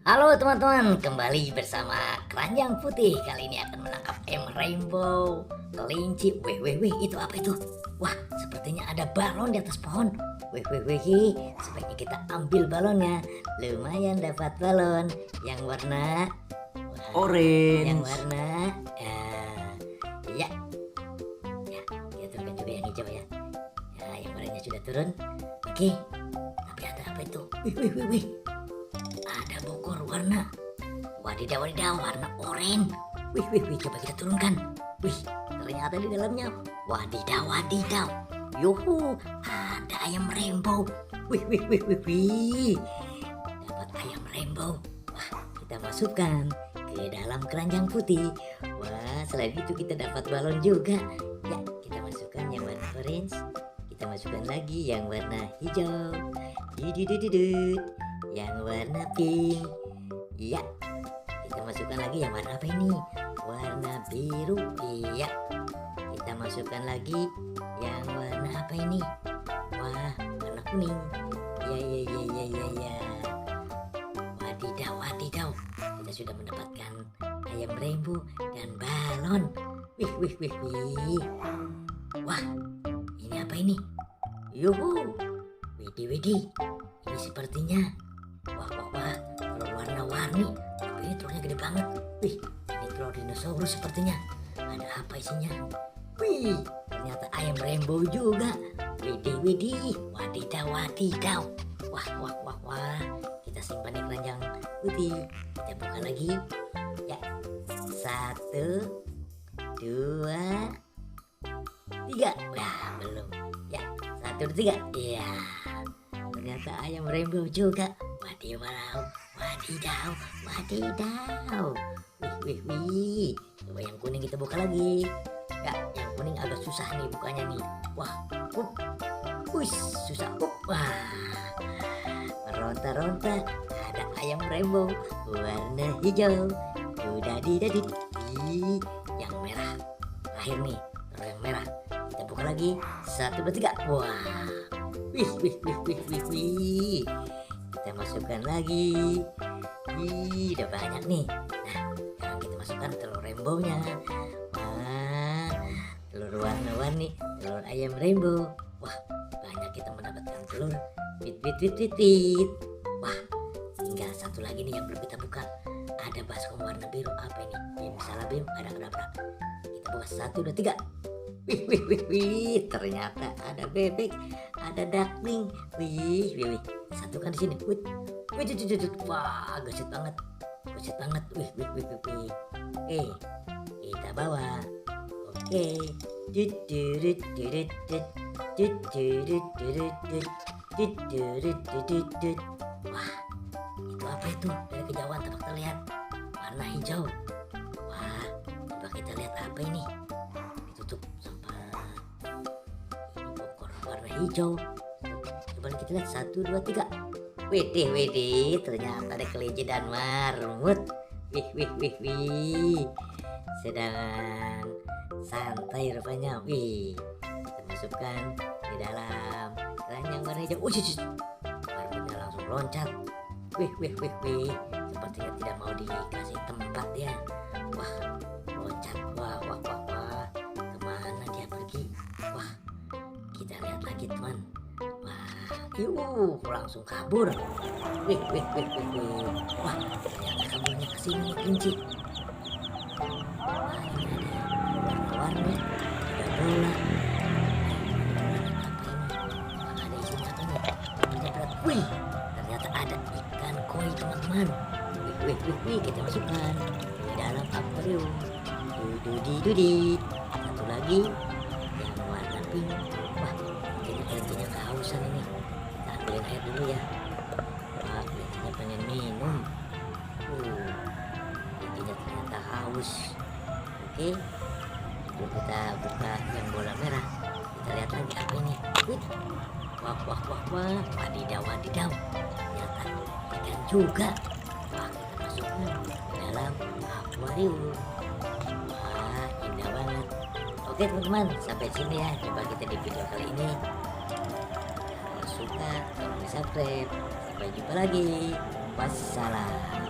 Halo teman-teman, kembali bersama Keranjang Putih. Kali ini akan menangkap rainbow, kelinci. Wih, itu apa itu? Wah, sepertinya ada balon di atas pohon. Wih, sebaiknya kita ambil balonnya. Lumayan dapat balon yang warna orange. yang warna ya, kita turunkan juga yang hijau ya. Ya, yang warnanya sudah turun. Oke, tapi ada apa itu? Wih. Ada bokor warna wadidaw warna oranye. Wih, coba kita turunkan. Wih, ternyata di dalamnya wadidaw. Yuhu, ada ayam rainbow. Wih. Dapat ayam rainbow. Wah, kita masukkan ke dalam keranjang putih. Wah, selain itu kita dapat balon juga. Ya, kita masukkan yang warna orange. Kita masukkan lagi yang warna hijau. Yang warna pink. Iya, kita masukkan lagi yang warna apa ini? Warna biru. Iya, kita masukkan lagi yang warna apa ini? Wah, warna kuning. Ya. Wadidaw, kita sudah mendapatkan ayam rainbow dan balon. Wih. Wah, ini apa ini? Yuhu, widih. Ini sepertinya wah, telur warna-warni. Tapi ini telurnya gede banget. Wih, ini telur dinosaurus sepertinya. Ada apa isinya? Wih, ternyata ayam rainbow juga. Widih, wadidaw. Wah, kita simpan di keranjang putih. Kita buka lagi. Ya, 1, 2, 3. Wah, belum. Ya, 1, 2, 3. Iya. Ternyata ayam rainbow juga. Wadidaw. Wih. Coba yang kuning kita buka lagi. Ya, yang kuning agak susah nih bukanya nih. Wah, susah. Wah, meronta-ronta. Ada ayam rainbow warna hijau. Didadidadit. Yang merah. Terakhir nih, telur yang merah. Kita buka lagi. 1, 2, 3. Wah. Wih. Kita masukkan lagi. Udah banyak nih. Nah, sekarang kita masukkan telur rainbow-nya. Wah, telur warna-warni, telur ayam rainbow. Wah, banyak kita mendapatkan telur. Wit. Wah, tinggal satu lagi nih yang belum kita buka. Ada baskom warna biru. Apa ini? Bim, ada berapa? Kita buka 1, 2, 3. Wih, ternyata ada bebek, ada duckling. Wih, satukan di sini. Wih, wah, gesit banget. Wih. Oke, kita bawa. Oke. Wah, itu apa itu? Dari kejauhan tampak terlihat warna hijau. Wah, coba kita lihat apa ini? Ditutup sama ini bokor warna hijau. Coba kita lihat 1, 2, 3. Widih, ternyata ada kelinci dan marmut. Wih. Sedang santai rupanya. Wih, kita masukkan di dalam keranjang warna hijau. Marmutnya langsung loncat. Wih. Sepertinya tidak mau dikasih tempat ya. Wah, loncat. Wah. Kemana dia pergi? Wah, kita lihat lagi teman. Langsung kabur. Wih. Wah, ternyata kaburnya ke sini kelinci. Wah, ini ada warna-warni, ada bola. Apa ini? Ada isinya apa ini? Wih, ternyata ada ikan koi teman-teman. Wih, kita masukkan di dalam akuarium. Dudi. Satu lagi yang warna pink. Wah, ini kelincinya kehausan ini. Ambilin air dulu ya. Wah, kelihatannya pengen minum. Intinya ternyata haus. Oke, sebelum kita buka yang bola merah, kita lihat lagi apa ini. Wah, wadidaw. Ternyata ikan juga. Wah, kita masukkan ke dalam akuarium. Wah, indah banget. Oke teman-teman, sampai sini ya coba kita di video kali ini. Suka, tolong di subscribe. Sampai jumpa lagi. Wassalam.